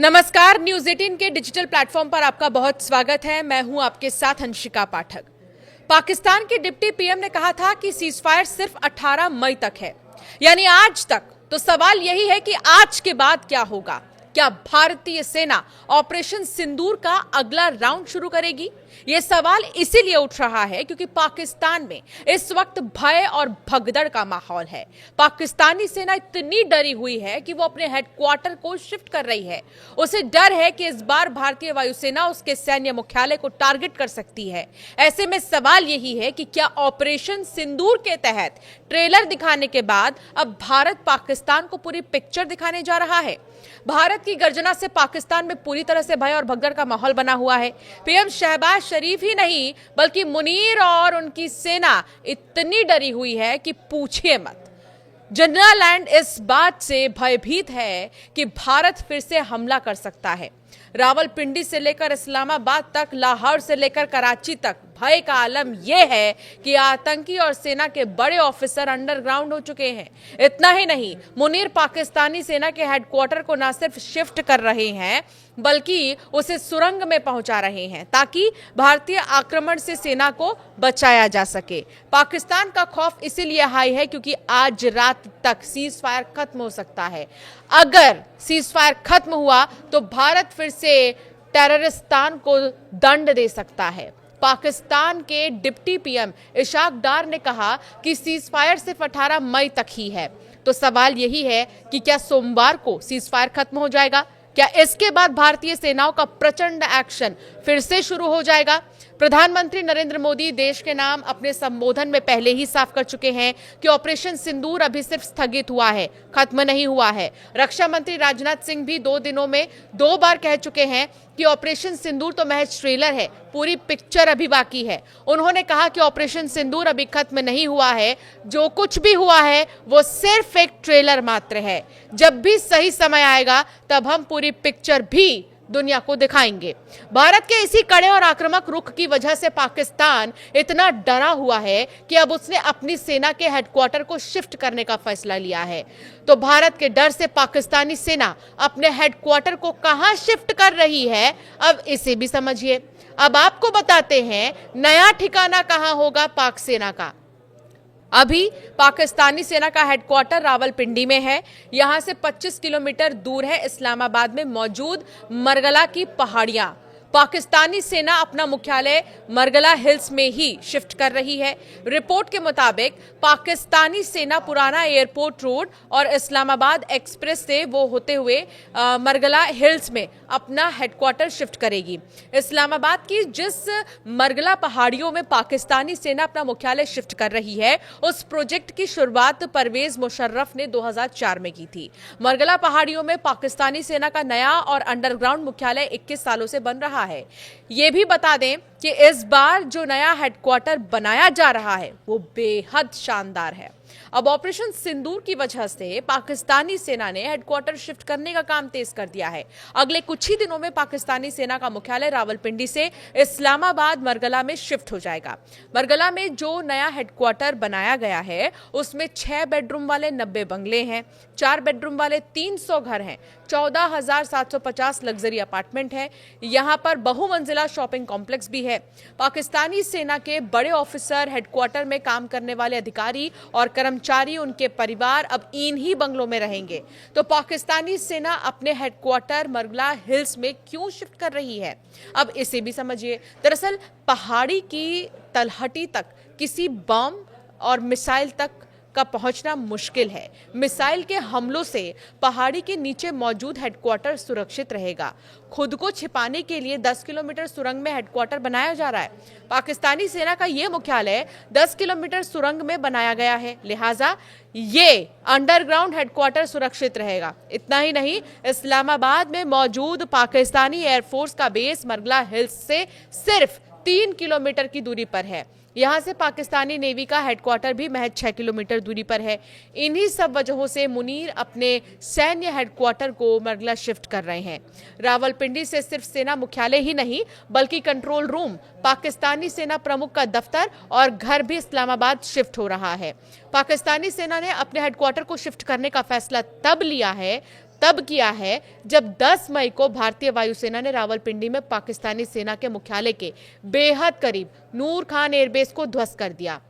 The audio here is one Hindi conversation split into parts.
नमस्कार, न्यूज 18 के डिजिटल प्लेटफॉर्म पर आपका बहुत स्वागत है। मैं हूं आपके साथ अंशिका पाठक। पाकिस्तान के डिप्टी पीएम ने कहा था कि सीजफायर सिर्फ 18 मई तक है, यानी आज तक। तो सवाल यही है कि आज के बाद क्या होगा? क्या भारतीय सेना ऑपरेशन सिंदूर का अगला राउंड शुरू करेगी? यह सवाल इसीलिए उठ रहा है क्योंकि पाकिस्तान में इस वक्त भय और भगदड़ का माहौल है। पाकिस्तानी सेना इतनी डरी हुई है कि वो अपने हेडक्वार्टर को शिफ्ट कर रही है। उसे डर है कि इस बार भारतीय वायुसेना उसके सैन्य मुख्यालय को टारगेट कर सकती है। ऐसे में सवाल यही है कि क्या ऑपरेशन सिंदूर के तहत ट्रेलर दिखाने के बाद अब भारत पाकिस्तान को पूरी पिक्चर दिखाने जा रहा है? भारत की गर्जना से पाकिस्तान में पूरी तरह से भय और भगदड़ का माहौल बना हुआ है। पीएम शहबाज शरीफ ही नहीं बल्कि मुनीर और उनकी सेना इतनी डरी हुई है कि पूछिए मत। जनरल लैंड इस बात से भयभीत है कि भारत फिर से हमला कर सकता है। रावलपिंडी से लेकर इस्लामाबाद तक, लाहौर से लेकर कराची तक भय का आलम यह है कि आतंकी और सेना के बड़े ऑफिसर अंडरग्राउंड हो चुके हैं। इतना ही नहीं, मुनीर पाकिस्तानी सेना के हेडक्वार्टर को न सिर्फ शिफ्ट कर रहे हैं बल्कि उसे सुरंग में पहुंचा रहे हैं ताकि भारतीय आक्रमण से सेना को बचाया जा सके। पाकिस्तान का खौफ इसीलिए हाई है क्योंकि आज रात तक सीज फायर खत्म हो सकता है। अगर सीज फायर खत्म हुआ तो भारत फिर से टेररिस्तान को दंड दे सकता है। पाकिस्तान के डिप्टी पीएम इशाक डार ने कहा कि सीज फायर सिर्फ 18 मई तक ही है। तो सवाल यही है कि क्या सोमवार को सीज फायर खत्म हो जाएगा? क्या इसके बाद भारतीय सेनाओं का प्रचंड एक्शन फिर से शुरू हो जाएगा? प्रधानमंत्री नरेंद्र मोदी देश के नाम अपने संबोधन में पहले ही साफ कर चुके हैं कि ऑपरेशन सिंदूर अभी सिर्फ स्थगित हुआ है, खत्म नहीं हुआ है। रक्षा मंत्री राजनाथ सिंह भी 2 दिनों में 2 बार कह चुके हैं कि ऑपरेशन सिंदूर तो महज ट्रेलर है, पूरी पिक्चर अभी बाकी है। उन्होंने कहा कि ऑपरेशन सिंदूर अभी खत्म नहीं हुआ है, जो कुछ भी हुआ है वो सिर्फ एक ट्रेलर मात्र है। जब भी सही समय आएगा तब हम पूरी पिक्चर भी दुनिया को दिखाएंगे। भारत के इसी कड़े और आक्रामक रुख की वजह से पाकिस्तान इतना डरा हुआ है कि अब उसने अपनी सेना के हेडक्वार्टर को शिफ्ट करने का फैसला लिया है। तो भारत के डर से पाकिस्तानी सेना अपने हेडक्वार्टर को कहां शिफ्ट कर रही है, अब इसे भी समझिए। अब आपको बताते हैं नया ठिकाना कहां होगा पाक सेना का। अभी पाकिस्तानी सेना का हेडक्वार्टर रावलपिंडी में है। यहां से 25 किलोमीटर दूर है इस्लामाबाद में मौजूद मरगला की पहाड़ियां। पाकिस्तानी सेना अपना मुख्यालय मरगला हिल्स में ही शिफ्ट कर रही है। रिपोर्ट के मुताबिक पाकिस्तानी सेना पुराना एयरपोर्ट रोड और इस्लामाबाद एक्सप्रेस से वो होते हुए मरगला हिल्स में अपना हेडक्वार्टर शिफ्ट करेगी। इस्लामाबाद की जिस मरगला पहाड़ियों में पाकिस्तानी सेना अपना मुख्यालय शिफ्ट कर रही है, उस प्रोजेक्ट की शुरुआत परवेज मुशर्रफ ने 2004 में की थी। मरगला पहाड़ियों में पाकिस्तानी सेना का नया और अंडरग्राउंड मुख्यालय 21 सालों से बन रहा है। ये भी बता दें कि इस बार जो नया हेडक्वार्टर बनाया जा रहा है वो बेहद शानदार है। अब ऑपरेशन सिंदूर की वजह से पाकिस्तानी सेना ने हेडक्वार्टर शिफ्ट करने का काम तेज कर दिया है। अगले कुछ ही दिनों में पाकिस्तानी सेना का मुख्यालय रावलपिंडी से इस्लामाबाद मरगला में शिफ्ट हो जाएगा। मरगला में जो नया हेडक्वार्टर बनाया गया है उसमें 6 बेडरूम वाले 90 बंगले हैं, 4 बेडरूम वाले 300 घर हैं, 14,750 लग्जरी अपार्टमेंट है। यहाँ पर बहुमंजिला शॉपिंग कॉम्प्लेक्स भी है। पाकिस्तानी सेना के बड़े ऑफिसर, हेडक्वार्टर में काम करने वाले अधिकारी और कर्मचारी, उनके परिवार अब इन्हीं बंगलों में रहेंगे। तो पाकिस्तानी सेना अपने हेडक्वार्टर मरगला हिल्स में क्यों शिफ्ट कर रही है, अब इसे भी समझिए। दरअसल पहाड़ी की तलहटी तक किसी बम और मिसाइल तक का पहुंचना मुश्किल है। मिसाइल के हमलों से पहाड़ी के नीचे मौजूद हेडक्वार्टर सुरक्षित रहेगा। खुद को छिपाने के लिए 10 किलोमीटर सुरंग में हेडक्वार्टर बनाया जा रहा है। पाकिस्तानी सेना का यह मुख्यालय 10 किलोमीटर सुरंग में बनाया गया है, लिहाजा ये अंडरग्राउंड हेडक्वार्टर सुरक्षित रहेगा। इतना ही नहीं, इस्लामाबाद में मौजूद पाकिस्तानी एयरफोर्स का बेस मरगला हिल्स से सिर्फ 3 किलोमीटर की दूरी पर है। यहां से पाकिस्तानी नेवी का हेडक्वार्टर भी महज 6 किलोमीटर दूरी पर है। इन्हीं सब वजहों से मुनीर अपने सैन्य हेडक्वार्टर को मरगला शिफ्ट कर रहे हैं। रावलपिंडी से सिर्फ सेना मुख्यालय ही नहीं बल्कि कंट्रोल रूम, पाकिस्तानी सेना प्रमुख का दफ्तर और घर भी इस्लामाबाद शिफ्ट हो रहा है। पाकिस्तानी सेना ने अपने हेडक्वार्टर को शिफ्ट करने का फैसला तब लिया है तब किया है जब 10 मई को भारतीय वायुसेना ने रावलपिंडी में पाकिस्तानी सेना के मुख्यालय के बेहद करीब नूर खान एयरबेस को ध्वस्त कर दिया।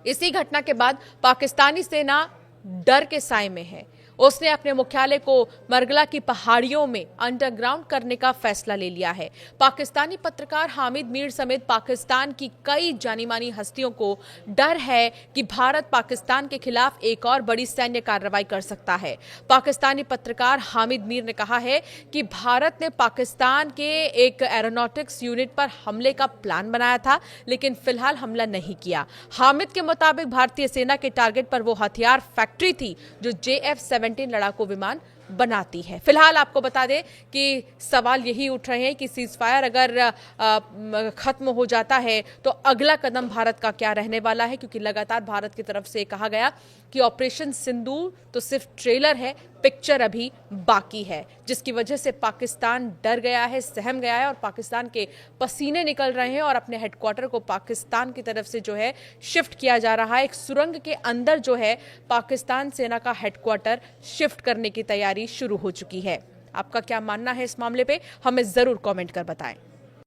इसी घटना के बाद पाकिस्तानी सेना डर के साए में है। उसने अपने मुख्यालय को मरगला की पहाड़ियों में अंडरग्राउंड करने का फैसला ले लिया है। पाकिस्तानी पत्रकार हामिद मीर समेत पाकिस्तान की कई जानी मानी हस्तियों को डर है कि भारत पाकिस्तान के खिलाफ एक और बड़ी सैन्य कार्रवाई कर सकता है। पाकिस्तानी पत्रकार हामिद मीर ने कहा है कि भारत ने पाकिस्तान के एक एरोनॉटिक्स यूनिट पर हमले का प्लान बनाया था, लेकिन फिलहाल हमला नहीं किया। हामिद के मुताबिक भारतीय सेना के टारगेट पर वो हथियार फैक्ट्री थी जो JF-17 लड़ाकू विमान बनाती है। फिलहाल आपको बता दें कि सवाल यही उठ रहे हैं कि सीजफायर अगर खत्म हो जाता है तो अगला कदम भारत का क्या रहने वाला है, क्योंकि लगातार भारत की तरफ से कहा गया कि ऑपरेशन सिंदूर तो सिर्फ ट्रेलर है, पिक्चर अभी बाकी है, जिसकी वजह से पाकिस्तान डर गया है, सहम गया है और पाकिस्तान के पसीने निकल रहे हैं और अपने हेडक्वार्टर को पाकिस्तान की तरफ से जो है शिफ्ट किया जा रहा है। एक सुरंग के अंदर जो है पाकिस्तान सेना का हेडक्वार्टर शिफ्ट करने की तैयारी शुरू हो चुकी है। आपका क्या मानना है इस मामले पे, हमें जरूर कमेंट कर बताएं।